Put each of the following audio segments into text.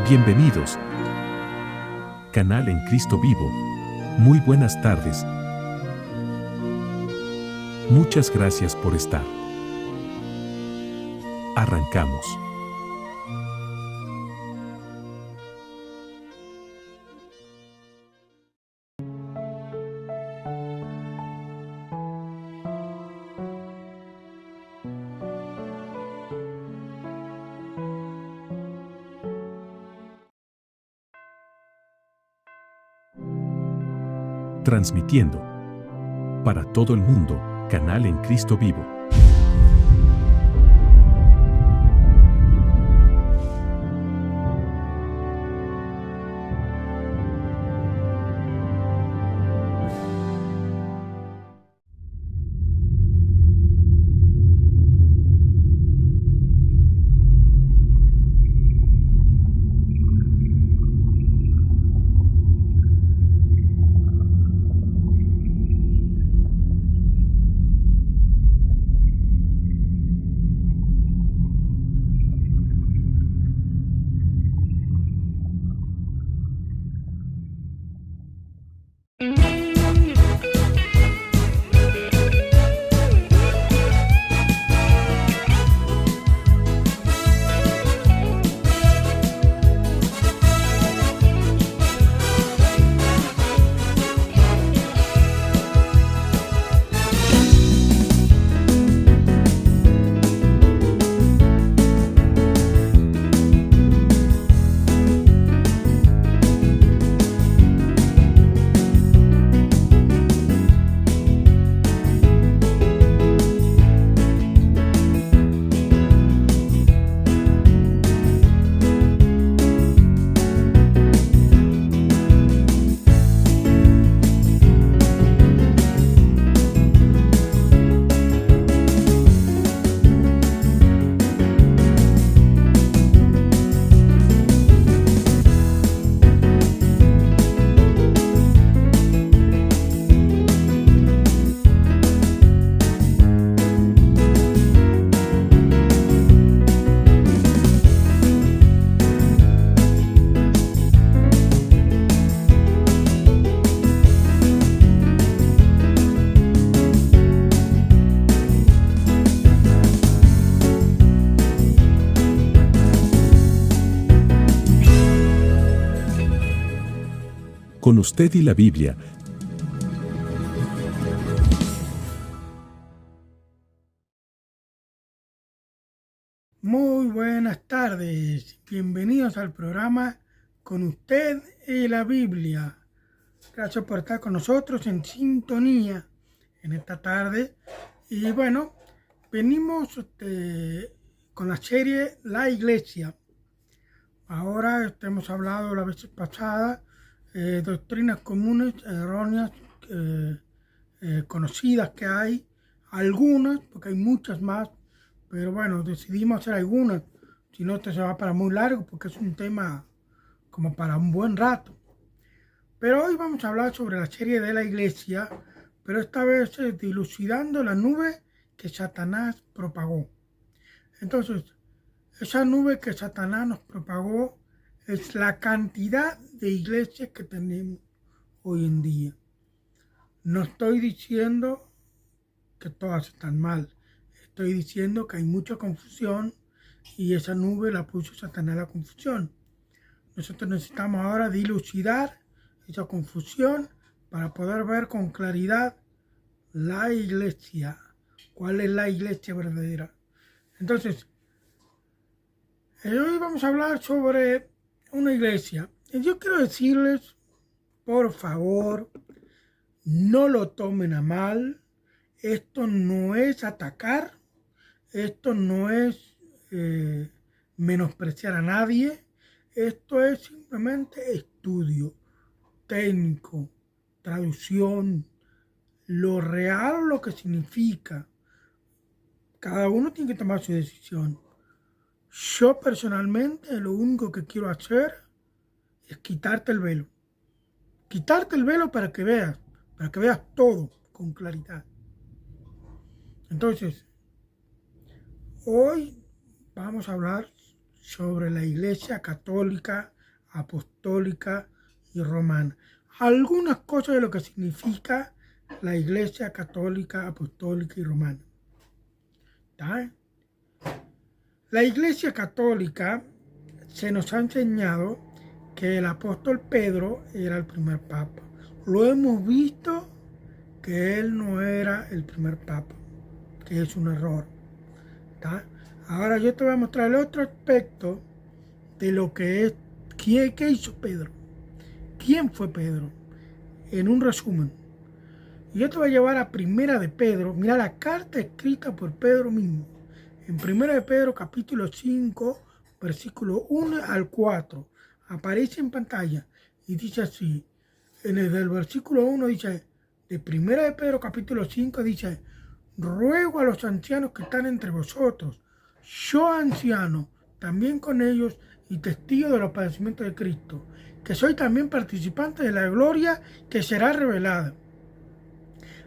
Bienvenidos. Canal en Cristo Vivo. Muy buenas tardes. Muchas gracias por estar. Arrancamos. Transmitiendo para todo el mundo, Canal en Cristo Vivo. Con usted y la Biblia. Muy buenas tardes, bienvenidos al programa Con usted y la Biblia. Gracias por estar con nosotros en sintonía en esta tarde. Y bueno, venimos con la serie La Iglesia. Ahora hemos hablado la vez pasada doctrinas comunes, erróneas, conocidas que hay, algunas, porque hay muchas más, pero bueno, decidimos hacer algunas, si no esto se va para muy largo, porque es un tema como para un buen rato. Pero hoy vamos a hablar sobre la serie de la iglesia, pero esta vez dilucidando la nube que Satanás propagó. Entonces, esa nube que Satanás nos propagó es la cantidad de iglesias que tenemos hoy en día. No estoy diciendo que todas están mal. Estoy diciendo que hay mucha confusión y esa nube la puso Satanás la confusión. Nosotros necesitamos ahora dilucidar esa confusión para poder ver con claridad la iglesia. ¿Cuál es la iglesia verdadera? Entonces, hoy vamos a hablar sobre una iglesia. Yo quiero decirles, por favor, no lo tomen a mal. Esto no es atacar. Esto no es menospreciar a nadie. Esto es simplemente estudio técnico, traducción, lo real, lo que significa. Cada uno tiene que tomar su decisión. Yo personalmente lo único que quiero hacer es quitarte el velo. Quitarte el velo para que veas todo con claridad. Entonces, hoy vamos a hablar sobre la Iglesia Católica apostólica y romana. Algunas cosas de lo que significa la Iglesia católica, apostólica y romana. ¿Está? La Iglesia católica se nos ha enseñado que el apóstol Pedro era el primer papa. Lo hemos visto que él no era el primer papa, que es un error. ¿Está? Ahora yo te voy a mostrar el otro aspecto de lo que es, ¿qué hizo Pedro? ¿Quién fue Pedro? En un resumen. Yo te voy a llevar a Primera de Pedro. Mira la carta escrita por Pedro mismo. En Primera de Pedro capítulo 5, versículo 1 al 4. Aparece en pantalla y dice así. En el del versículo 1 dice, de Primera de Pedro capítulo 5 dice, ruego a los ancianos que están entre vosotros, yo anciano, también con ellos y testigo de los padecimientos de Cristo, que soy también participante de la gloria que será revelada.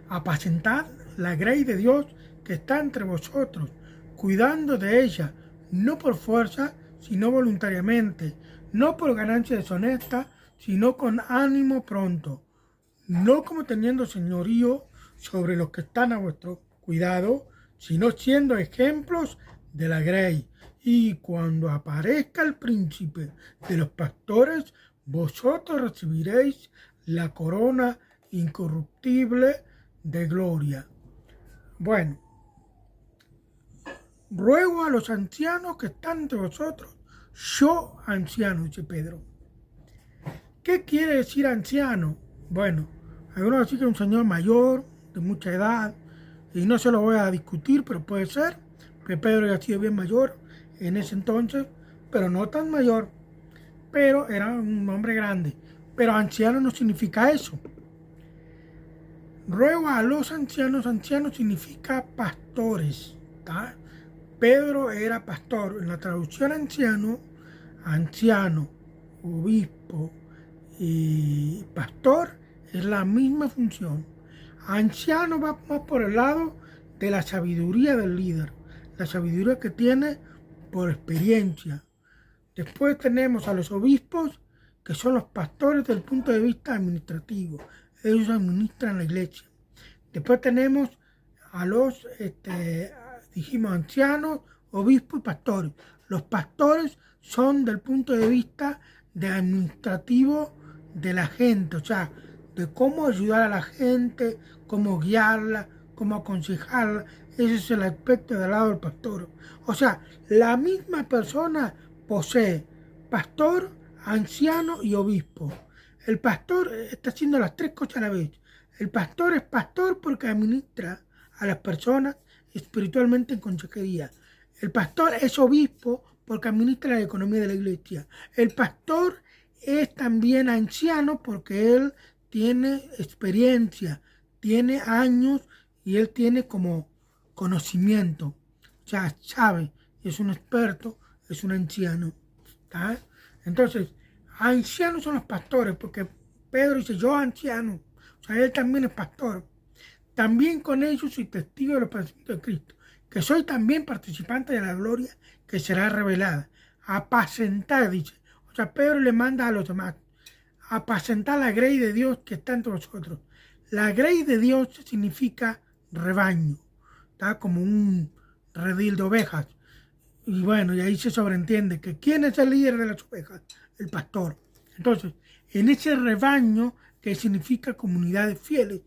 Apacentad la grey de Dios que está entre vosotros, cuidando de ella, no por fuerza, sino voluntariamente, no por ganancia deshonesta, sino con ánimo pronto, no como teniendo señorío sobre los que están a vuestro cuidado, sino siendo ejemplos de la grey. Y cuando aparezca el príncipe de los pastores, vosotros recibiréis la corona incorruptible de gloria. Bueno, ruego a los ancianos que están entre vosotros, yo anciano, dice Pedro. ¿Qué quiere decir anciano? Bueno, algunos dicen que es un señor mayor, de mucha edad, y no se lo voy a discutir, pero puede ser que Pedro haya sido bien mayor en ese entonces, pero no tan mayor, pero era un hombre grande. Pero anciano no significa eso. Ruego a los ancianos, anciano significa pastores, ¿tá? Pedro era pastor. En la traducción anciano, obispo y pastor es la misma función. Anciano va más por el lado de la sabiduría del líder, la sabiduría que tiene por experiencia. Después tenemos a los obispos, que son los pastores desde el punto de vista administrativo. Ellos administran la iglesia. Después tenemos a los, dijimos, ancianos, obispos y pastores. Los pastores son del punto de vista de administrativo de la gente, o sea, de cómo ayudar a la gente, cómo guiarla, cómo aconsejarla. Ese es el aspecto del lado del pastor. O sea, la misma persona posee pastor, anciano y obispo. El pastor está haciendo las tres cosas a la vez. El pastor es pastor porque administra a las personas espiritualmente en consejería. El pastor es obispo porque administra la economía de la iglesia. El pastor es también anciano porque él tiene experiencia, tiene años y él tiene como conocimiento. O sea, sabe, es un experto, es un anciano. ¿Tá? Entonces, ancianos son los pastores porque Pedro dice, yo anciano. O sea, él también es pastor. También con ellos soy testigo de los padecimientos de Cristo, que soy también participante de la gloria que será revelada. Apacentar, dice. O sea, Pedro le manda a los demás, apacentar la grey de Dios que está entre vosotros. La grey de Dios significa rebaño, está como un redil de ovejas. Y bueno, y ahí se sobreentiende que ¿quién es el líder de las ovejas? El pastor. Entonces, en ese rebaño que significa comunidades fieles,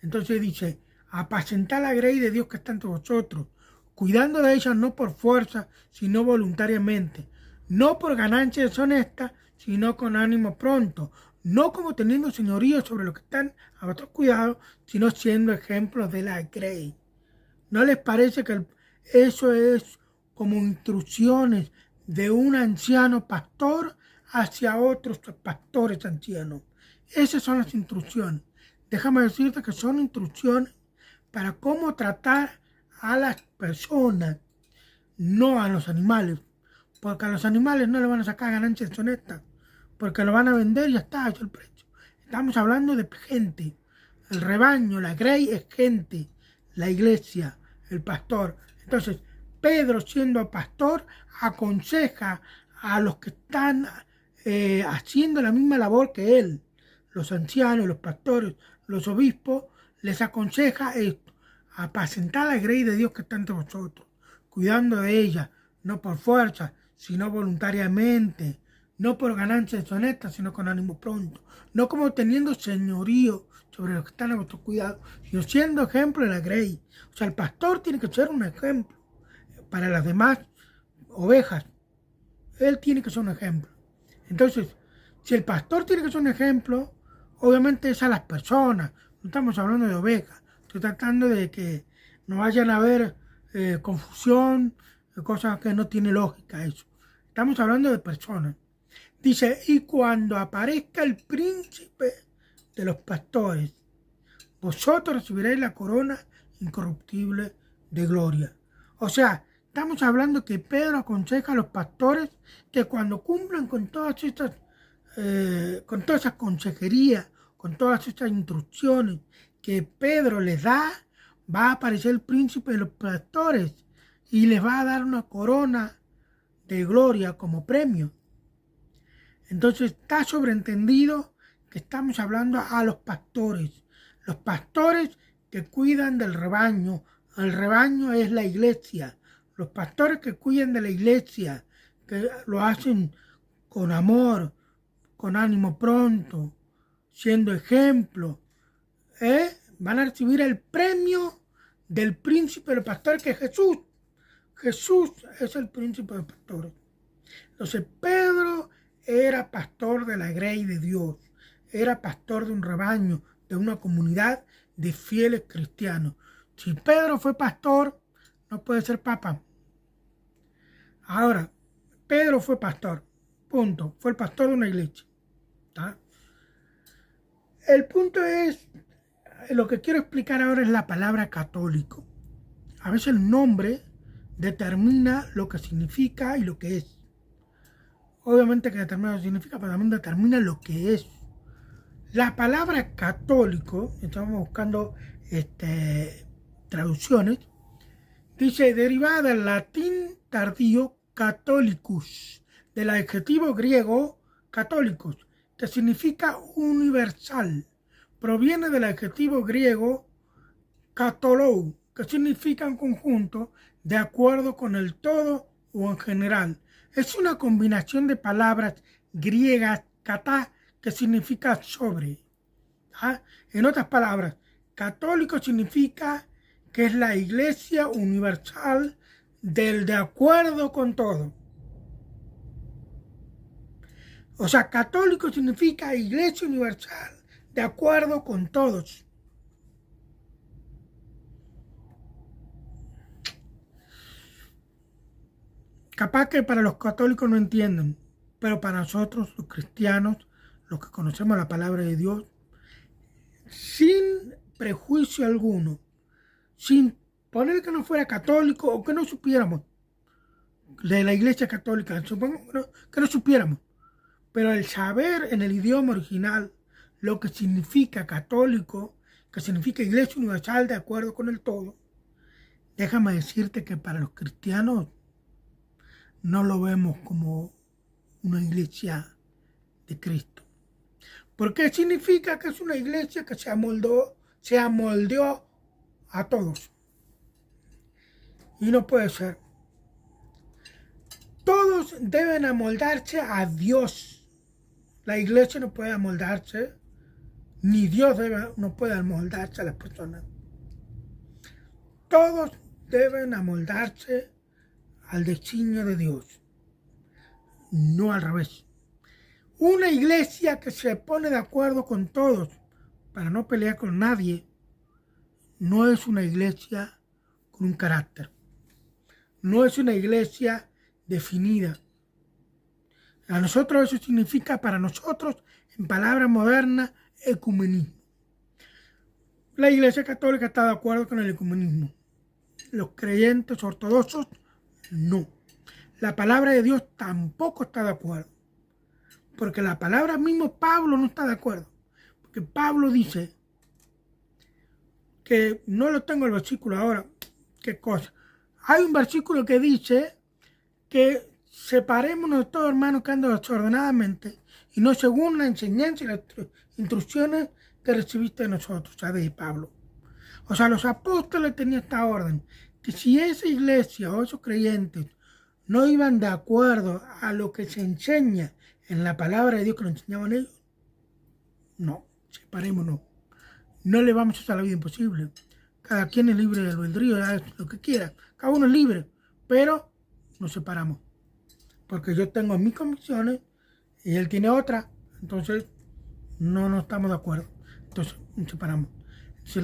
entonces dice, apacentar la grey de Dios que está entre vosotros, cuidando de ella no por fuerza, sino voluntariamente, no por ganancia deshonesta, sino con ánimo pronto, no como teniendo señorío sobre los que están a vuestro cuidado, sino siendo ejemplos de la grey. ¿No les parece que eso es como instrucciones de un anciano pastor hacia otros pastores ancianos? Esas son las instrucciones. Déjame decirte que son instrucciones para cómo tratar a las personas, no a los animales. Porque a los animales no le van a sacar ganancias deshonestas, porque lo van a vender y ya está, eso es el precio. Estamos hablando de gente. El rebaño, la grey es gente, la iglesia, el pastor. Entonces, Pedro, siendo pastor, aconseja a los que están haciendo la misma labor que él. Los ancianos, los pastores, los obispos, les aconseja esto: apacentar la grey de Dios que está entre vosotros, cuidando de ella, no por fuerza, sino voluntariamente, no por ganancias deshonestas, sino con ánimo pronto, no como teniendo señorío sobre los que están a vuestro cuidado, sino siendo ejemplo de la grey. O sea, el pastor tiene que ser un ejemplo para las demás ovejas. Él tiene que ser un ejemplo. Entonces, si el pastor tiene que ser un ejemplo, obviamente es a las personas. No estamos hablando de ovejas. Estoy tratando de que no vayan a haber confusión, cosas que no tiene lógica eso. Estamos hablando de personas. Dice, y cuando aparezca el príncipe de los pastores, vosotros recibiréis la corona incorruptible de gloria. O sea, estamos hablando que Pedro aconseja a los pastores que cuando cumplan con todas estas, con todas esas consejerías, con todas estas instrucciones que Pedro les da, va a aparecer el príncipe de los pastores y les va a dar una corona de gloria como premio. Entonces está sobreentendido que estamos hablando a los pastores que cuidan del rebaño. El rebaño es la iglesia. Los pastores que cuidan de la iglesia, que lo hacen con amor, con ánimo pronto, siendo ejemplo, van a recibir el premio del príncipe de los pastores, que es Jesús. Jesús es el príncipe de los pastores. Entonces Pedro era pastor de la grey de Dios, era pastor de un rebaño, de una comunidad de fieles cristianos. Si Pedro fue pastor, no puede ser papa. Ahora, Pedro fue pastor, punto. Fue el pastor de una iglesia. ¿Tá? El punto es, lo que quiero explicar ahora es la palabra católico. A veces el nombre determina lo que significa y lo que es. Obviamente que determina lo que significa, pero también determina lo que es. La palabra católico, estamos buscando traducciones, dice derivada del latín tardío catholicus, del adjetivo griego católicos, que significa universal. Proviene del adjetivo griego katolou, que significa en conjunto, de acuerdo con el todo o en general. Es una combinación de palabras griegas, katá, que significa sobre. ¿Ah? En otras palabras, católico significa que es la iglesia universal del de acuerdo con todo. O sea, católico significa iglesia universal de acuerdo con todos. Capaz que para los católicos no entienden, pero para nosotros, los cristianos, los que conocemos la palabra de Dios, sin prejuicio alguno, sin poner que no fuera católico o que no supiéramos de la iglesia católica, supongo que no supiéramos, pero el saber en el idioma original lo que significa católico, que significa iglesia universal de acuerdo con el todo, déjame decirte que para los cristianos no lo vemos como una iglesia de Cristo. Porque significa que es una iglesia que se amoldeó a todos. Y no puede ser. Todos deben amoldarse a Dios. La iglesia no puede amoldarse, ni Dios no puede amoldarse a las personas. Todos deben amoldarse al designio de Dios, no al revés. Una iglesia que se pone de acuerdo con todos para no pelear con nadie, no es una iglesia con un carácter. No es una iglesia definida. A nosotros eso significa, para nosotros, en palabras modernas, ecumenismo. La iglesia católica está de acuerdo con el ecumenismo. Los creyentes ortodoxos, no. La palabra de Dios tampoco está de acuerdo. Porque la palabra mismo Pablo no está de acuerdo. Porque Pablo dice que, no lo tengo el versículo ahora, qué cosa. Hay un versículo que dice que separémonos de todo hermano que anda desordenadamente y no según la enseñanza y las instrucciones que recibiste de nosotros, o sea, de Pablo. O sea, los apóstoles tenían esta orden, que si esa iglesia o esos creyentes no iban de acuerdo a lo que se enseña en la palabra de Dios que lo enseñaban ellos, no, separémonos. No le vamos a hacer la vida imposible. Cada quien es libre del albedrío, lo que quiera. Cada uno es libre, pero nos separamos. Porque yo tengo mis convicciones y él tiene otra, entonces no estamos de acuerdo. Entonces nos separamos. Entonces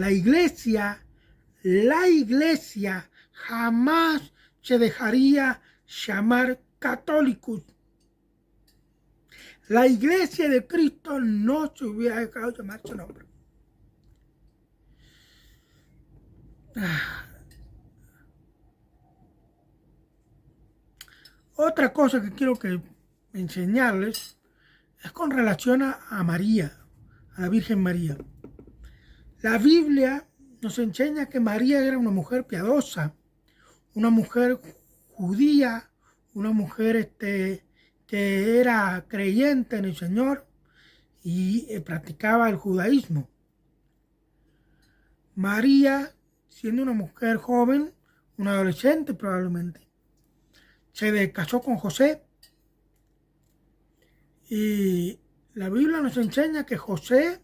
la iglesia jamás se dejaría llamar católicos. La iglesia de Cristo no se hubiera dejado llamar su nombre. Otra cosa que quiero enseñarles es con relación a María, a la Virgen María. La Biblia nos enseña que María era una mujer piadosa, una mujer judía, una mujer que era creyente en el Señor y practicaba el judaísmo. María, siendo una mujer joven, una adolescente probablemente, se casó con José y la Biblia nos enseña que José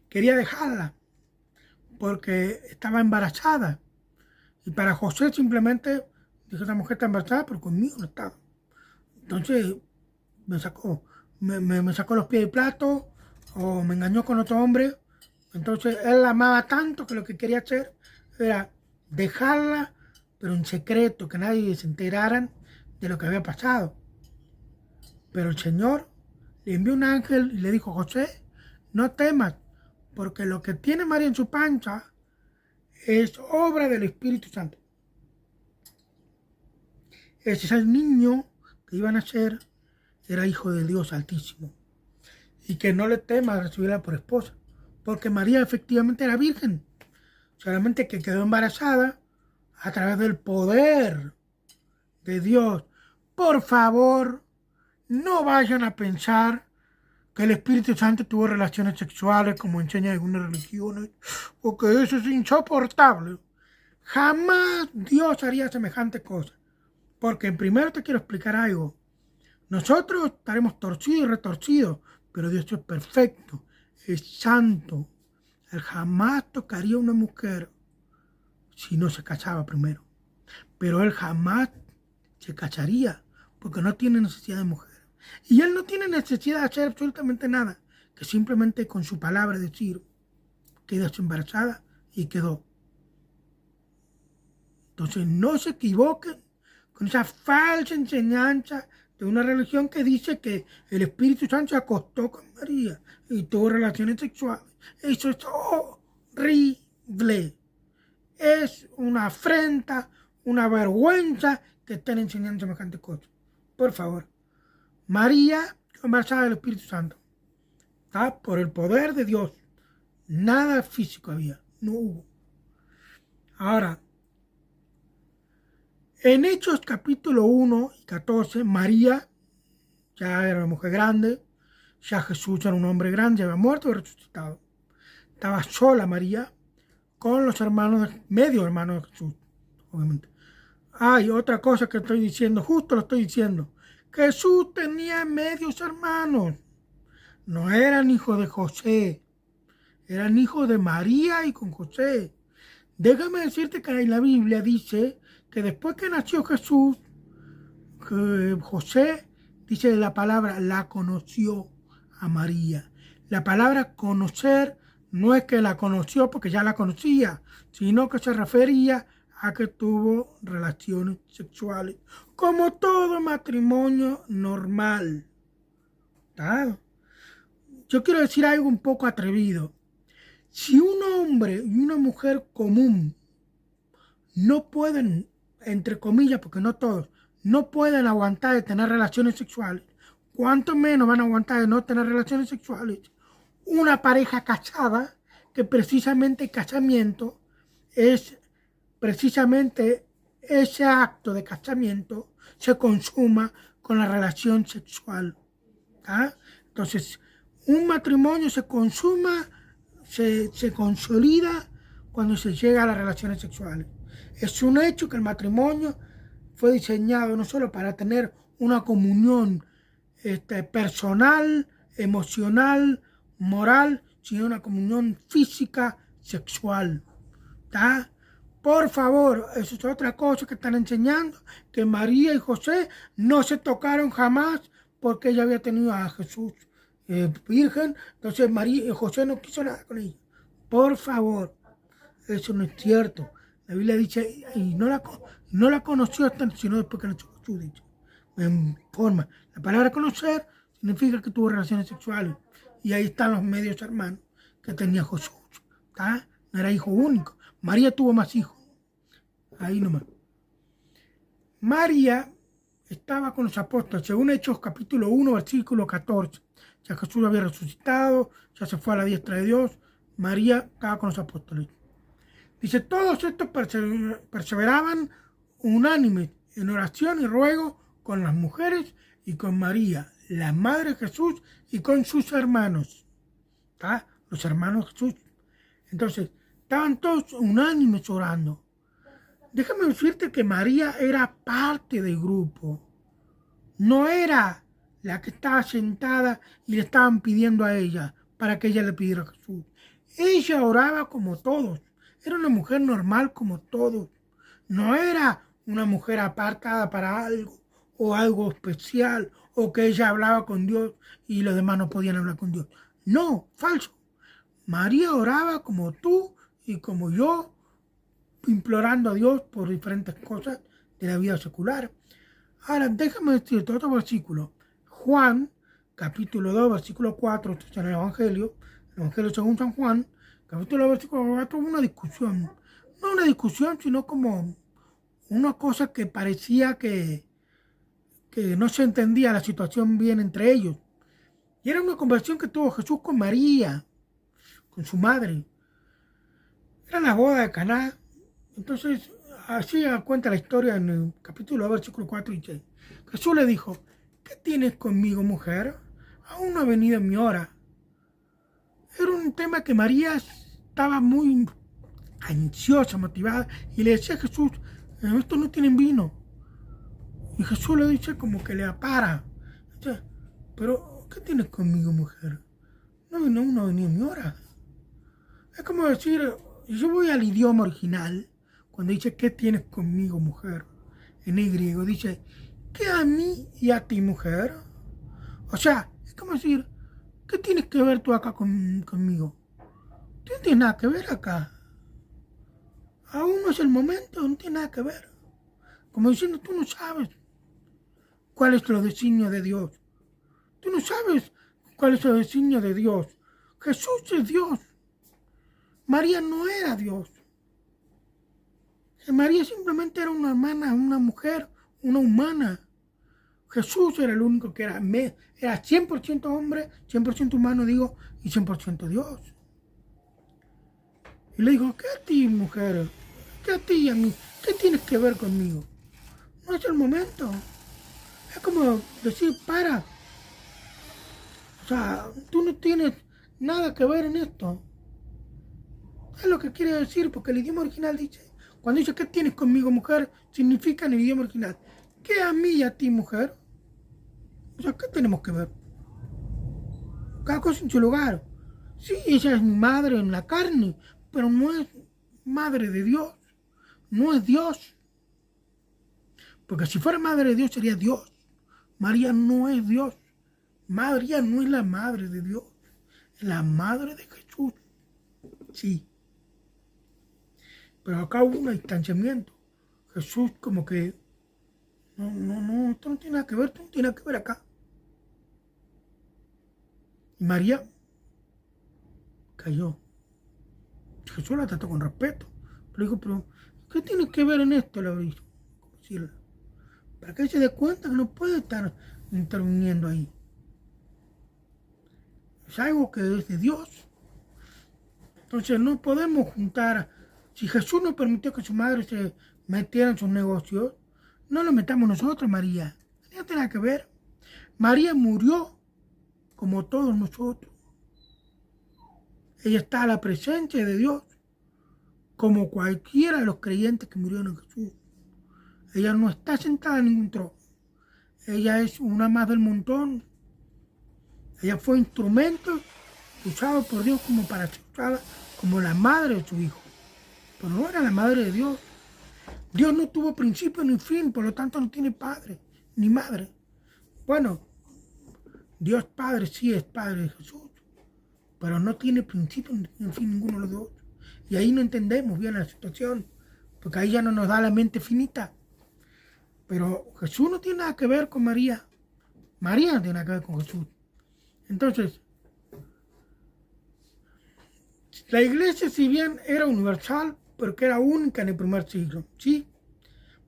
quería dejarla porque estaba embarazada y para José simplemente dijo: esta mujer está embarazada pero conmigo no está. Entonces me sacó los pies del plato o me engañó con otro hombre. Entonces él la amaba tanto que lo que quería hacer era dejarla, pero en secreto, que nadie se enteraran de lo que había pasado. Pero el Señor le envió un ángel y le dijo: José, no temas, porque lo que tiene María en su panza es obra del Espíritu Santo. Ese es el niño que iba a nacer, era hijo del Dios Altísimo. Y que no le temas recibirla por esposa, porque María efectivamente era virgen, solamente que quedó embarazada a través del poder de Dios. Por favor, no vayan a pensar que el Espíritu Santo tuvo relaciones sexuales como enseñan algunas religiones, o que eso es insoportable. Jamás Dios haría semejante cosa. Porque primero te quiero explicar algo. Nosotros estaremos torcidos y retorcidos, pero Dios es perfecto, es santo. Él jamás tocaría a una mujer si no se casaba primero. Pero él jamás se casaría porque no tiene necesidad de mujer. Y él no tiene necesidad de hacer absolutamente nada, que simplemente con su palabra decir: quedó embarazada y quedó. Entonces no se equivoquen con esa falsa enseñanza de una religión que dice que el Espíritu Santo se acostó con María y tuvo relaciones sexuales. Eso es horrible. Es una afrenta, una vergüenza que estén enseñando semejante cosa. Por favor. María, embarazada del Espíritu Santo. ¿Está? Por el poder de Dios. Nada físico había. No hubo. Ahora, en Hechos capítulo 1 y 14, María ya era una mujer grande, ya Jesús era un hombre grande, ya había muerto y resucitado. Estaba sola María con los hermanos, medio hermanos de Jesús, obviamente. Hay otra cosa que estoy diciendo, justo lo estoy diciendo. Jesús tenía medios hermanos. No eran hijos de José, eran hijos de María y con José. Déjame decirte que en la Biblia dice que después que nació Jesús, José, dice la palabra, la conoció a María. La palabra conocer no es que la conoció porque ya la conocía, sino que se refería a que tuvo relaciones sexuales, como todo matrimonio normal. ¿Está? Yo quiero decir algo un poco atrevido. Si un hombre y una mujer común no pueden, entre comillas, porque no todos, no pueden aguantar de tener relaciones sexuales, ¿cuánto menos van a aguantar de no tener relaciones sexuales una pareja casada, que precisamente el casamiento es precisamente ese acto de casamiento se consuma con la relación sexual. ¿Ah? Entonces, un matrimonio se consuma, se consolida cuando se llega a las relaciones sexuales. Es un hecho que el matrimonio fue diseñado no solo para tener una comunión personal, emocional, moral, sino una comunión física, sexual. ¿Tá? Por favor, eso es otra cosa que están enseñando, que María y José no se tocaron jamás porque ella había tenido a Jesús virgen, entonces María y José no quiso nada con ella. Por favor, eso no es cierto. La Biblia dice, y no la conoció hasta sino después que nació Jesús, dice. En forma, la palabra conocer significa que tuvo relaciones sexuales. Y ahí están los medios hermanos que tenía Jesús. ¿Tá? No era hijo único. María tuvo más hijos. Ahí nomás. María estaba con los apóstoles, según Hechos capítulo 1, versículo 14. Ya Jesús había resucitado, ya se fue a la diestra de Dios. María estaba con los apóstoles. Dice, todos estos perseveraban unánimes en oración y ruego con las mujeres y con María, la madre de Jesús, y con sus hermanos. ¿Tá? Los hermanos de Jesús. Entonces, estaban todos unánimes orando. Déjame decirte que María era parte del grupo. No era la que estaba sentada y le estaban pidiendo a ella para que ella le pidiera a Jesús. Ella oraba como todos. Era una mujer normal como todos. No era una mujer apartada para algo o algo especial o que ella hablaba con Dios y los demás no podían hablar con Dios. No, falso. María oraba como tú y como yo, implorando a Dios por diferentes cosas de la vida secular. Ahora, déjame decirte otro versículo. Juan, capítulo 2, versículo 4, esto está en el Evangelio según San Juan, capítulo 2, versículo 4, una discusión. No una discusión, sino como una cosa que parecía que no se entendía la situación bien entre ellos. Y era una conversación que tuvo Jesús con María, con su madre. Era la boda de Caná. Entonces, así cuenta la historia en el capítulo 2, versículo 4 y 6. Jesús le dijo, ¿qué tienes conmigo, mujer? Aún no ha venido mi hora. Era un tema que María estaba muy ansiosa, motivada, y le decía a Jesús, estos no tienen vino. Y Jesús le dice como que le apara. Dice, pero, ¿qué tienes conmigo, mujer? No, no ha venido mi hora. Es como decir, yo voy al idioma original, cuando dice, ¿qué tienes conmigo, mujer? En el griego dice, ¿qué a mí y a ti, mujer? O sea, es como decir, ¿qué tienes que ver tú acá conmigo? Tú no tienes nada que ver acá. Aún no es el momento, no tiene nada que ver. Como diciendo, tú no sabes cuál es el designio de Dios. Tú no sabes cuál es el designio de Dios. Jesús es Dios. María no era Dios. María simplemente era una hermana, una mujer, una humana. Jesús era el único que era 100% hombre, 100% humano, digo, y 100% Dios. Y le dijo, ¿qué a ti, mujer? ¿Qué a ti y a mí? ¿Qué tienes que ver conmigo? No es el momento. Es como decir, para. O sea, tú no tienes nada que ver en esto. Es lo que quiere decir, porque el idioma original dice, cuando dice, ¿qué tienes conmigo, mujer? Significa en el idioma original, ¿qué a mí y a ti, mujer? O sea, ¿qué tenemos que ver? Cada cosa en su lugar. Sí, ella es mi madre en la carne, pero no es madre de Dios. No es Dios. Porque si fuera madre de Dios, sería Dios. María no es Dios. María no es la madre de Dios. Es la madre de Jesús. Sí. Pero acá hubo un distanciamiento. Jesús como que, no, esto no tiene nada que ver, esto no tiene nada que ver acá. Y María cayó. Jesús la trató con respeto. Pero dijo, pero, ¿qué tiene que ver en esto? Le dijo. Para que se dé cuenta que no puede estar interviniendo ahí. Es algo que es de Dios. Entonces no podemos juntar. Si Jesús no permitió que su madre se metiera en sus negocios, no lo metamos nosotros, María. No tiene nada que ver. María murió como todos nosotros. Ella está a la presencia de Dios, como cualquiera de los creyentes que murieron en Jesús. Ella no está sentada en ningún trono. Ella es una más del montón. Ella fue instrumento usado por Dios como para ser usada como la madre de su hijo. Pero no era la madre de Dios. Dios no tuvo principio ni fin, por lo tanto no tiene padre ni madre. Bueno, Dios Padre sí es Padre de Jesús, pero no tiene principio ni fin ninguno de los dos. Y ahí no entendemos bien la situación, porque ahí ya no nos da la mente finita. Pero Jesús no tiene nada que ver con María. María no tiene nada que ver con Jesús. Entonces, la iglesia, si bien era universal, porque era única en el primer siglo, ¿sí?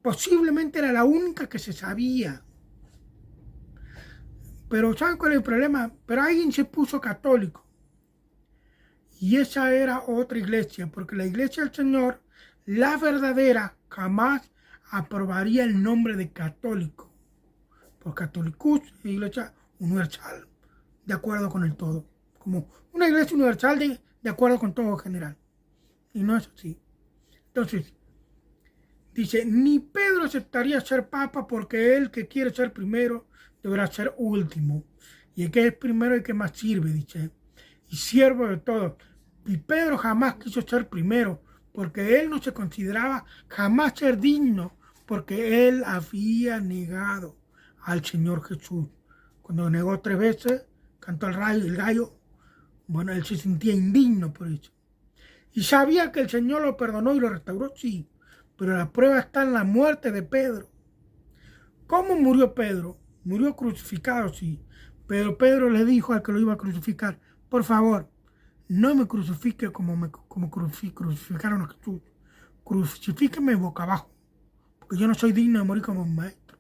Posiblemente era la única que se sabía. Pero ¿saben cuál es el problema? Pero alguien se puso católico. Y esa era otra iglesia, porque la iglesia del Señor, la verdadera, jamás aprobaría el nombre de católico. Porque Catholicus es iglesia universal, de acuerdo con el todo. Como una iglesia universal de acuerdo con todo en general. Y no es así. Entonces, dice, ni Pedro aceptaría ser papa porque él que quiere ser primero deberá ser último. Y el que es primero el que más sirve, dice. Y siervo de todos. Y Pedro jamás quiso ser primero porque él no se consideraba jamás ser digno porque él había negado al Señor Jesús. Cuando negó 3 veces, cantó el gallo. Bueno, él se sentía indigno por eso. Y sabía que el Señor lo perdonó y lo restauró, sí. Pero la prueba está en la muerte de Pedro. ¿Cómo murió Pedro? Murió crucificado, sí. Pero Pedro le dijo al que lo iba a crucificar, por favor, no me crucifique como crucificaron a Jesús. Crucifíqueme boca abajo, porque yo no soy digno de morir como un maestro.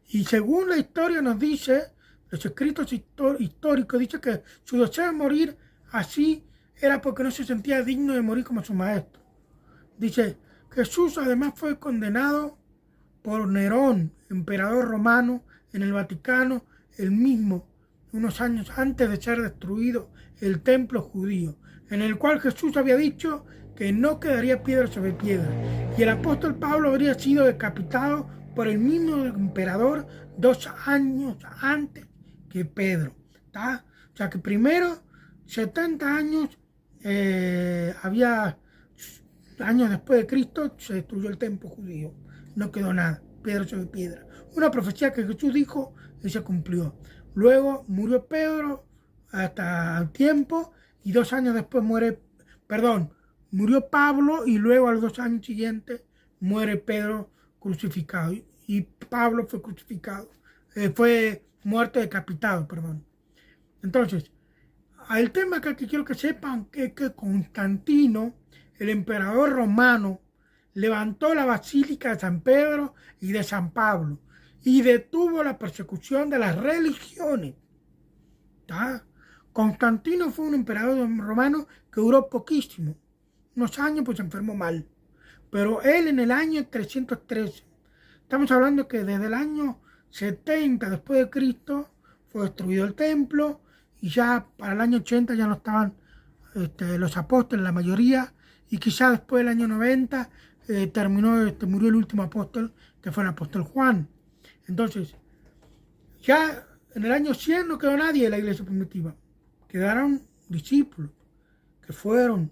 Y según la historia nos dice, los escritos históricos dicen que su deseo de morir así era porque no se sentía digno de morir como su maestro. Dice, Jesús además fue condenado por Nerón, emperador romano, en el Vaticano, el mismo, unos años antes de ser destruido el templo judío, en el cual Jesús había dicho que no quedaría piedra sobre piedra. Y el apóstol Pablo habría sido decapitado por el mismo emperador 2 años antes que Pedro. ¿Tá? O sea que primero, 70 años, años después de Cristo, se destruyó el templo judío. No quedó nada, piedra sobre piedra. Una profecía que Jesús dijo y se cumplió. Luego murió Pedro hasta el tiempo y 2 años después murió Pablo y luego a los 2 años siguientes muere Pedro crucificado. Y Pablo fue crucificado, fue muerto decapitado, perdón. Entonces, el tema que quiero que sepan es que Constantino, el emperador romano, levantó la basílica de San Pedro y de San Pablo y detuvo la persecución de las religiones. ¿Tá? Constantino fue un emperador romano que duró poquísimo, unos años, pues se enfermó mal. Pero él en el año 313, estamos hablando que desde el año 70 después de Cristo fue destruido el templo y ya para el año 80 ya no estaban los apóstoles, la mayoría, y quizá después del año 90 murió el último apóstol, que fue el apóstol Juan. Entonces, ya en el año 100 no quedó nadie de la iglesia primitiva. Quedaron discípulos que fueron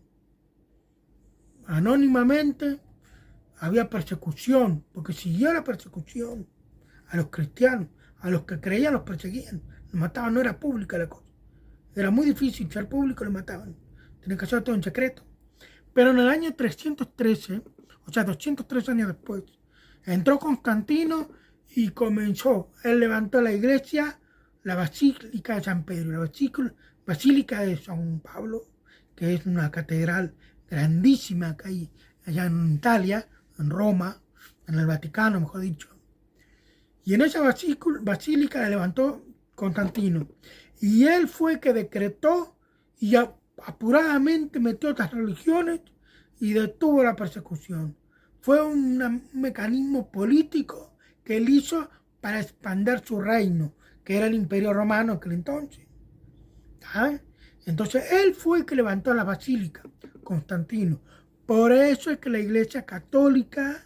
anónimamente. Había persecución, porque siguió la persecución a los cristianos, a los que creían los perseguían, los mataban, no era pública la cosa. Era muy difícil ser público, los mataban. Tenían que hacer todo en secreto. Pero en el año 313, o sea, 203 años después, entró Constantino y comenzó. Él levantó la iglesia, la Basílica de San Pedro, la Basílica de San Pablo, que es una catedral grandísima que hay allá en Italia, en Roma, en el Vaticano, mejor dicho. Y en esa basílica la levantó Constantino. Y él fue que decretó y apuradamente metió otras religiones y detuvo la persecución. fue un mecanismo político que él hizo para expandir su reino, que era el Imperio Romano en aquel entonces. ¿Ah? Entonces él fue el que levantó la basílica, Constantino. Por eso es que la Iglesia Católica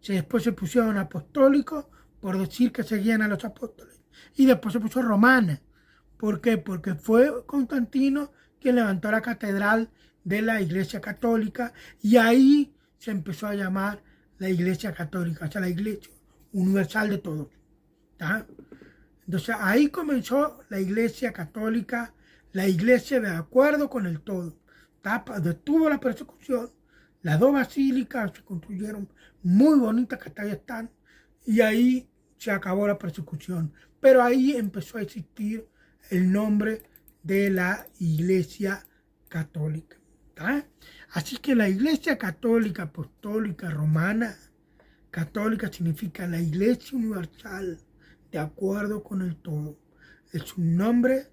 después se pusieron apostólicos por decir que seguían a los apóstoles. Y después se puso romana. ¿Por qué? Porque fue Constantino quien levantó la catedral de la Iglesia Católica y ahí se empezó a llamar la Iglesia Católica, o sea, la Iglesia universal de todos. ¿Tá? Entonces ahí comenzó la Iglesia Católica, la Iglesia de acuerdo con el todo. ¿Tá? Detuvo la persecución, las dos basílicas se construyeron muy bonitas que hasta ahí están y ahí se acabó la persecución. Pero ahí empezó a existir el nombre de la Iglesia Católica. ¿Tá? Así que la Iglesia Católica Apostólica Romana, católica significa la Iglesia Universal, de acuerdo con el todo. Es un nombre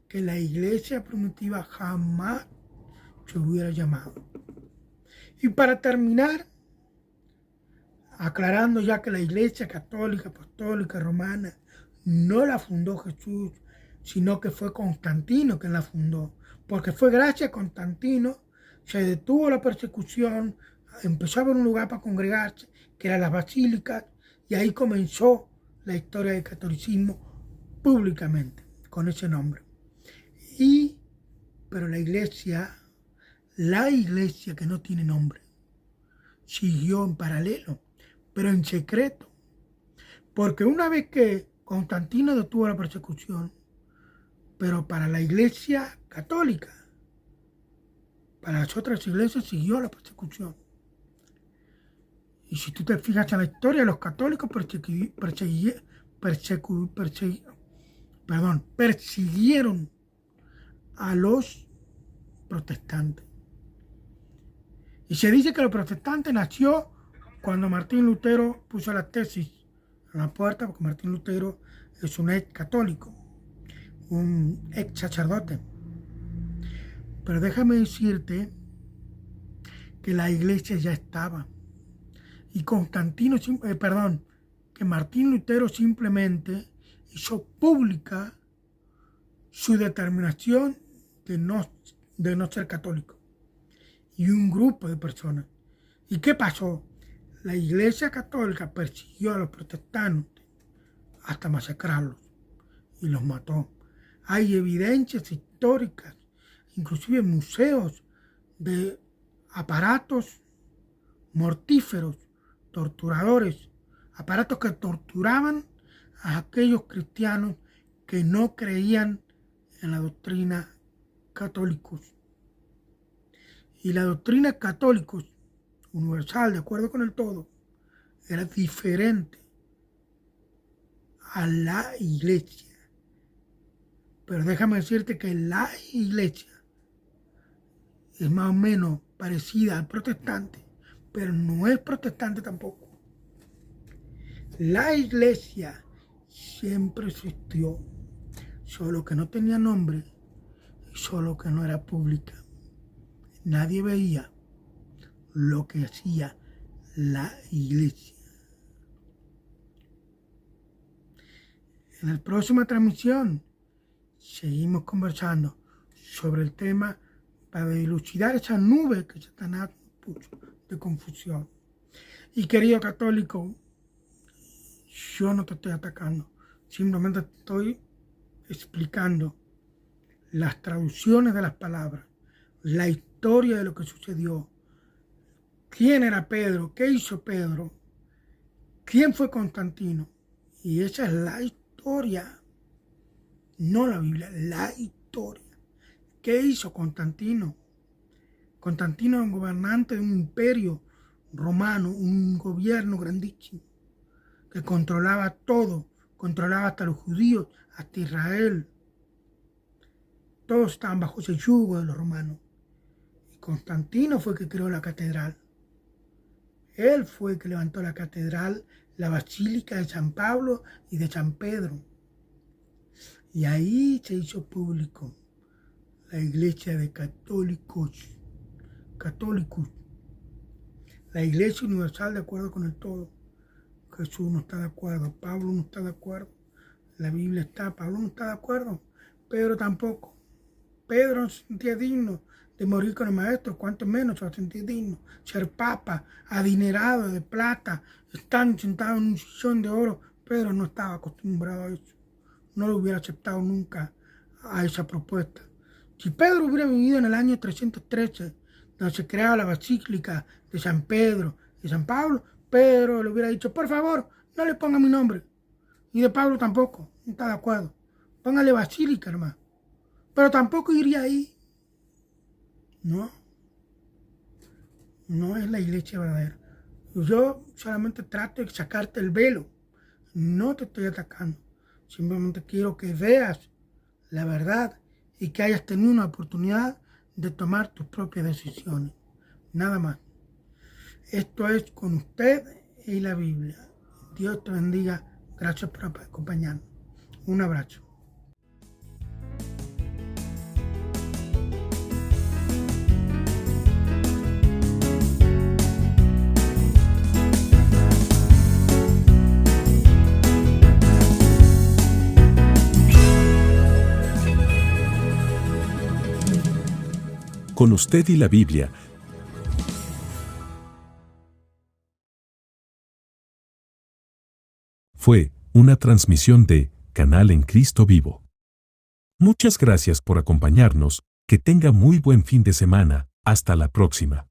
que la Iglesia primitiva jamás se hubiera llamado. Y para terminar, aclarando ya que la Iglesia Católica Apostólica Romana no la fundó Jesús, sino que fue Constantino quien la fundó, porque fue gracias a Constantino se detuvo la persecución, empezó a haber un lugar para congregarse, que eran las basílicas, y ahí comenzó la historia del catolicismo públicamente, con ese nombre. Pero la iglesia que no tiene nombre, siguió en paralelo, pero en secreto, porque una vez que Constantino detuvo la persecución, pero para la iglesia católica, para las otras iglesias siguió la persecución. Y si tú te fijas en la historia, los católicos persiguieron a los protestantes. Y se dice que los protestantes nació cuando Martín Lutero puso la tesis en la puerta, porque Martín Lutero es un ex católico, un ex sacerdote. Pero déjame decirte que la iglesia ya estaba. Y que Martín Lutero simplemente hizo pública su determinación de no ser católico. Y un grupo de personas. ¿Y qué pasó? La iglesia católica persiguió a los protestantes hasta masacrarlos y los mató. Hay evidencias históricas, inclusive museos de aparatos mortíferos, torturadores, aparatos que torturaban a aquellos cristianos que no creían en la doctrina católicos. Y la doctrina católicos universal, de acuerdo con el todo, era diferente a la iglesia. Pero déjame decirte que la iglesia es más o menos parecida al protestante, pero no es protestante tampoco. La iglesia siempre existió, solo que no tenía nombre, solo que no era pública. Nadie veía lo que hacía la iglesia. En la próxima transmisión seguimos conversando sobre el tema para dilucidar esa nube que Satanás puso de confusión. Y querido católico, yo no te estoy atacando, simplemente te estoy explicando las traducciones de las palabras, la historia de lo que sucedió, quién era Pedro, qué hizo Pedro, quién fue Constantino. Y esa es la historia, no la Biblia, la historia. ¿Qué hizo Constantino? Constantino era un gobernante de un imperio romano, un gobierno grandísimo, que controlaba todo, controlaba hasta los judíos, hasta Israel. Todos estaban bajo ese yugo de los romanos. Y Constantino fue el que creó la catedral. Él fue el que levantó la catedral, la basílica de San Pablo y de San Pedro. Y ahí se hizo público la iglesia de católicos, La Iglesia Universal de acuerdo con el todo. Jesús no está de acuerdo, Pablo no está de acuerdo, la Biblia está, Pablo no está de acuerdo, Pedro tampoco. Pedro no se sentía digno de morir con el maestro, cuánto menos se va a sentir digno. Ser papa, adinerado de plata, están sentados en un sillón de oro. Pedro no estaba acostumbrado a eso. No lo hubiera aceptado nunca a esa propuesta. Si Pedro hubiera vivido en el año 313, donde se creaba la basílica de San Pedro y San Pablo, Pedro le hubiera dicho, por favor, no le ponga mi nombre. Y de Pablo tampoco, no está de acuerdo. Póngale basílica, hermano. Pero tampoco iría ahí. No. No es la iglesia verdadera. Yo solamente trato de sacarte el velo. No te estoy atacando. Simplemente quiero que veas la verdad y que hayas tenido una oportunidad de tomar tus propias decisiones. Nada más. Esto es con usted y la Biblia. Dios te bendiga. Gracias por acompañarnos. Un abrazo. Con usted y la Biblia. Fue una transmisión de Canal en Cristo Vivo. Muchas gracias por acompañarnos, que tenga muy buen fin de semana, hasta la próxima.